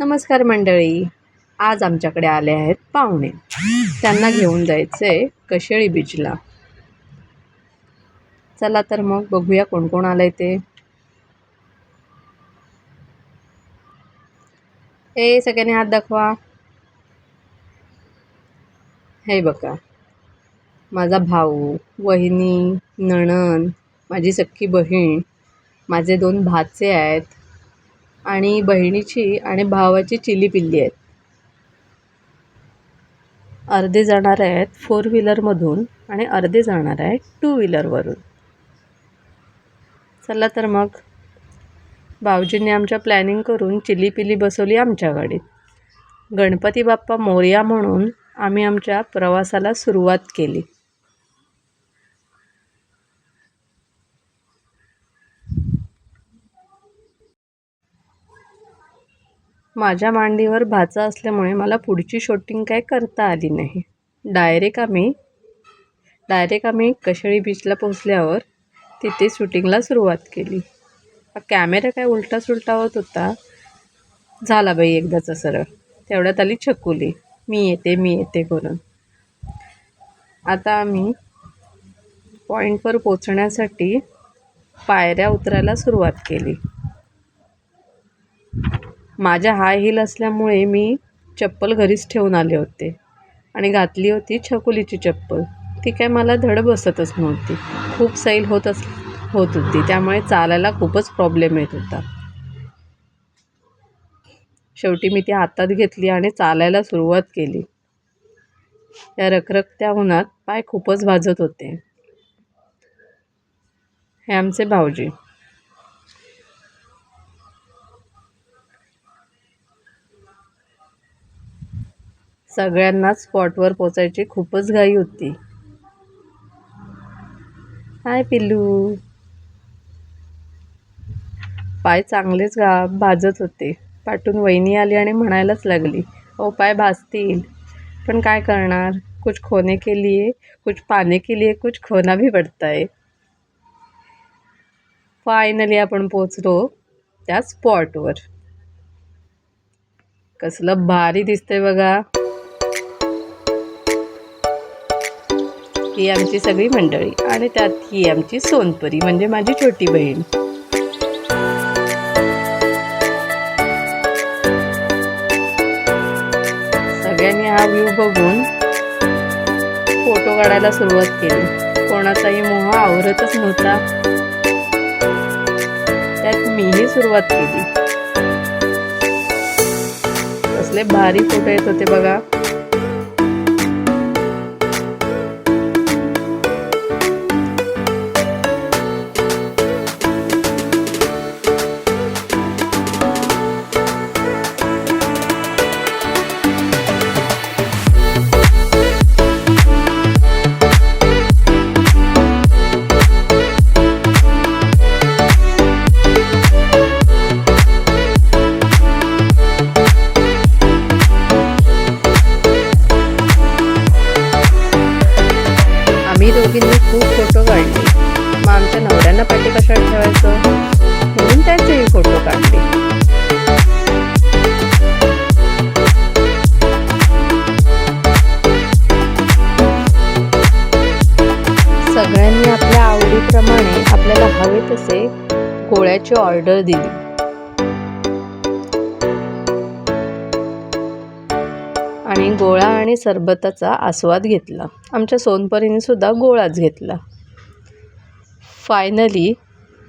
नमस्कार मंडळी. आज आमच्याकडे आले आहेत पाहुणे. त्यांना घेऊन जायचं आहे कशेळी बीचला. चला तर मग बघूया कोण कोण आलं आहे ते. सगळ्यांनी हात दाखवा. हे बघा, माझा भाऊ, वहिनी, नणंद, माझी सख्खी बहीण, माझे 2 भाचे आहेत आणि बहिणीची आणि भावाची चिली पिल्ली आहेत. अर्धे जाणार आहेत 4 व्हीलरमधून आणि अर्धे जाणार आहेत 2 व्हीलरवरून. चला तर मग. भाऊजींनी आमच्या प्लॅनिंग करून चिली पिली बसवली आमच्या गाडीत. गणपती बाप्पा मोरया म्हणून आम्ही आमच्या प्रवासाला सुरुवात केली. माझ्या मांडीवर भाचा असल्यामुळे मला पुढची शूटिंग काय करता आली नाही. डायरेक्ट आम्ही कशेळी बीचला पोचल्यावर तिथे शूटिंगला सुरुवात केली. कॅमेरा काय उलटा सुलटा होत होता. झाला बाई एकदाचा सरळ. तेवढ्यात आली छकुली, मी येते करून. आता आम्ही पॉईंटवर पोचण्यासाठी पायऱ्या उतरायला सुरुवात केली. माझ्या हाय हिल असल्यामुळे मी चप्पल घरीच ठेवून आले होते आणि घातली होती छकुलीची चप्पल. ती काय मला धड बसतच नव्हती. खूप सैल होत होती, त्यामुळे चालायला खूपच प्रॉब्लेम येत होता. शेवटी मी ती हातात घेतली आणि चालायला सुरुवात केली. या रखरखत्या उन्हात पाय खूपच भाजत होते. हे आमचे भाऊजी. सगळ्यांनाच स्पॉटवर पोचायची खूपच घाई होती. हाय पिल्लू. पाय चांगलेच भाजत होते. पाठून वहिनी आली आणि म्हणायलाच लागली, पाय भाजतील. पण काय करणार, कुछ खोने के लिए, कुछ पाने के लिए कुछ खोना भी पड़ता है. फायनली आपण पोचलो त्या स्पॉटवर. कसलं भारी दिसतंय बघा. ही आमची सगळी मंडळी आणि त्यात ही आमची सोनपरी म्हणजे माझी छोटी बहीण. सगळ्यांनी हा व्ह्यू बघून फोटो काढायला सुरुवात केली. कोणाचाही मोह आवरतच नव्हता. त्यात मीही सुरुवात केली. कसले भारी फोटो येत होते बघा. आम्ही दोघींनी खूप फोटो काढले. मग आमच्या नवऱ्यांना पाठी कशाला ठेवायचं म्हणून त्यांचेही फोटो काढले. सगळ्यांनी आपल्या आवडीप्रमाणे आपल्याला हवे तसे गोळ्याची ऑर्डर दिली. आणि गोळा आणि सरबताचा आस्वाद घेतला. आमच्या सोनपरीने सुद्धा गोळाच घेतला. फायनली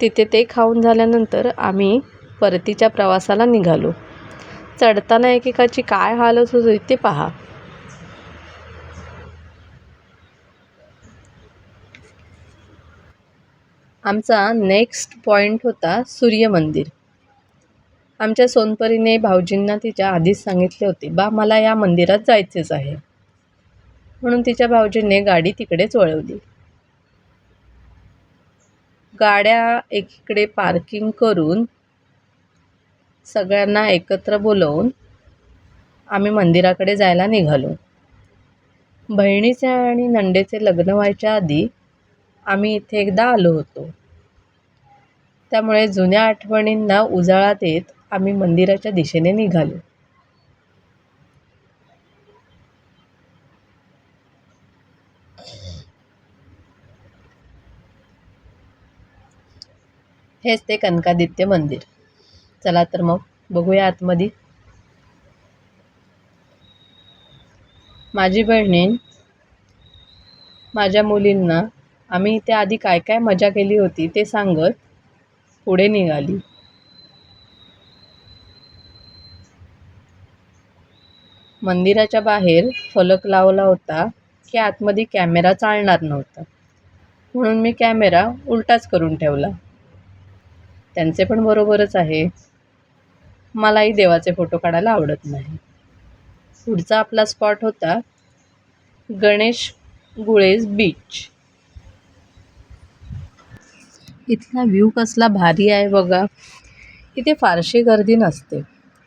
तिथे ते खाऊन झाल्यानंतर आम्ही परतीच्या प्रवासाला निघालो. चढताना एकेकाची काय हालत होती ते पहा. आमचा नेक्स्ट पॉईंट होता सूर्यमंदिर. आमच्या सोनपरीने भाऊजींना तिच्या आधीच सांगितले होते, मला या मंदिरात जायचेच आहे. म्हणून तिच्या भाऊजींनी गाडी तिकडेच वळवली. गाड्या एकीकडे पार्किंग करून सगळ्यांना एकत्र बोलवून आम्ही मंदिराकडे जायला निघालो. बहिणीचे आणि नंडेचे लग्न व्हायच्या आधी आम्ही इथे एकदा आलो होतो. त्यामुळे जुन्या आठवणींना उजाळा देत आम्ही मंदिराच्या दिशेने निघालो. हेच ते कनकादित्य मंदिर. चला तर मग बघूया आतमध्ये. माझी बहिणीन माझ्या मुलींना आम्ही इथे आधी काय काय मजा केली होती ते सांगत पुढे निघाली. मंदिराच्या बाहेर फलक लावला होता की आतमध्ये कॅमेरा चालणार नव्हता, म्हणून मी कॅमेरा उलटाच करून ठेवला. त्यांचे पण बरोबरच आहे, मलाही देवाचे फोटो काढायला आवडत नाही. पुढचा आपला स्पॉट होता गणेश गुळेज बीच. इथला व्ह्यू कसला भारी आहे बघा. इथे फारशी गर्दी नसते.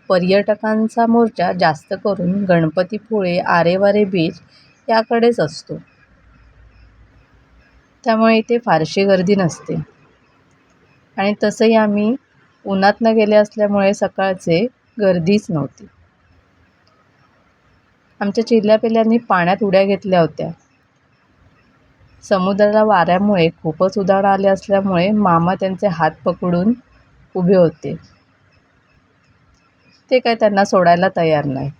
पर्यटकांचा मोर्चा जास्त करून गणपतीपुळे, आरेवारे बीच याकडेच असतो, त्यामुळे इथे फारशी गर्दी नसते. आणि तसंही आम्ही उन्हातनं गेले असल्यामुळे सकाळचे गर्दीच नव्हती. आमच्या चिल्ल्यापिल्ल्यांनी पाण्यात उड्या घेतल्या होत्या. समुद्राला वाऱ्यामुळे खूपच उधाण आले असल्यामुळे मामा त्यांचे हात पकडून उभे होते. ते काय त्यांना सोडायला तयार नाहीत.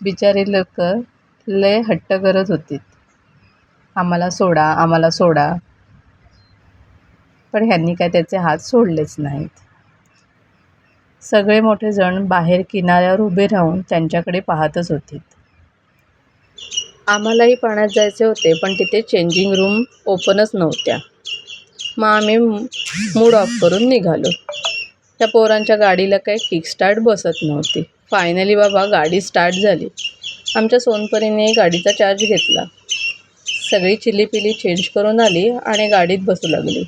बिचारी लोक लय हट्ट करत होती, आम्हाला सोडा, आम्हाला सोडा. पण ह्यांनी काय त्याचे हात सोडलेच नाहीत. सगळे मोठे जण बाहेर किनाऱ्यावर उभे राहून त्यांच्याकडे पाहतच होते. आम्हालाही पाण्यात जायचे होते, पण तिथे चेंजिंग रूम ओपनच नव्हत्या. मग आम्ही मूड ऑफ करून निघालो. त्या पोरांच्या गाडीला काही किकस्टार्ट बसत नव्हती. फायनली बाबा गाडी स्टार्ट झाली. आमच्या सोनपरीने गाडीचा चार्ज घेतला. सगळी चिल्लीपिल्ली चेंज करून आली आणि गाडीत बसू लागली.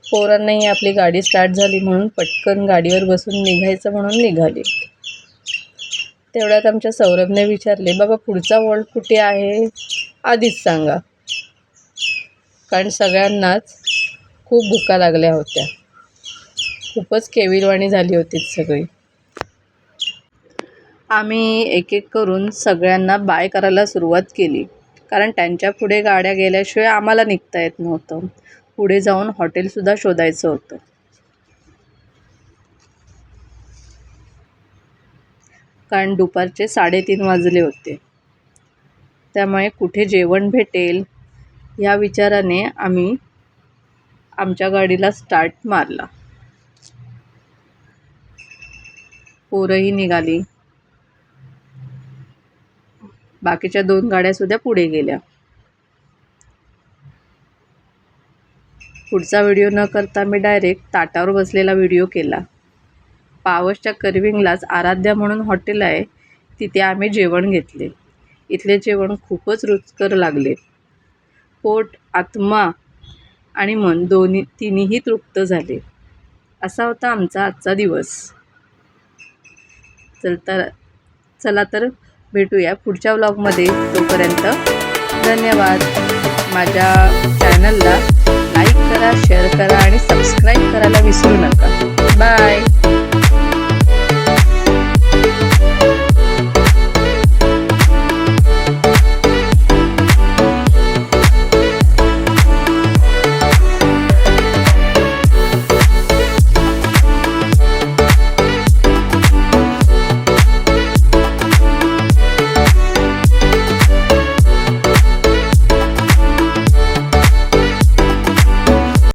पोरांनाही आपली गाडी स्टार्ट झाली म्हणून पटकन गाडीवर बसून निघायचं म्हणून निघाली. तेवढ्यात आमच्या सौरभने विचारले, बाबा पुढचा वॉल्ट कुठे आहे आधीच सांगा, कारण सगळ्यांनाच खूप भुका लागल्या होत्या. खूपच केविलवाणी झाली होती सगळी. आम्ही एक एक करून सगळ्यांना बाय करायला सुरुवात केली, कारण त्यांच्या पुढे गाड्या गेल्याशिवाय आम्हाला निघता येत नव्हतं. पुढे जाऊन हॉटेलसुद्धा शोधायचं होतं. कारण दुपारचे 3:30 वाजले होते, त्यामुळे कुठे जेवण भेटेल ह्या विचाराने आम्ही आमच्या गाडीला स्टार्ट मारला. पोरंही निघाली. बाकीच्या 2 गाड्यासुद्धा पुढे गेल्या. पुढचा व्हिडिओ न करता मी डायरेक्ट ताटावर बसलेला व्हिडिओ केला. पावसच्या कर्विंगलाच आराध्या म्हणून हॉटेल आहे, तिथे आम्ही जेवण घेतले. इथले जेवण खूपच रुचकर लागले. पोट, आत्मा आणि मन तिन्हीही तृप्त झाले. असा होता आमचा आजचा दिवस. चला तर भेटूया पुढच्या व्लॉगमध्ये. तोपर्यंत धन्यवाद. माझ्या चॅनलला लाईक करा, शेअर करा आणि सबस्क्राईब करायला विसरू नका.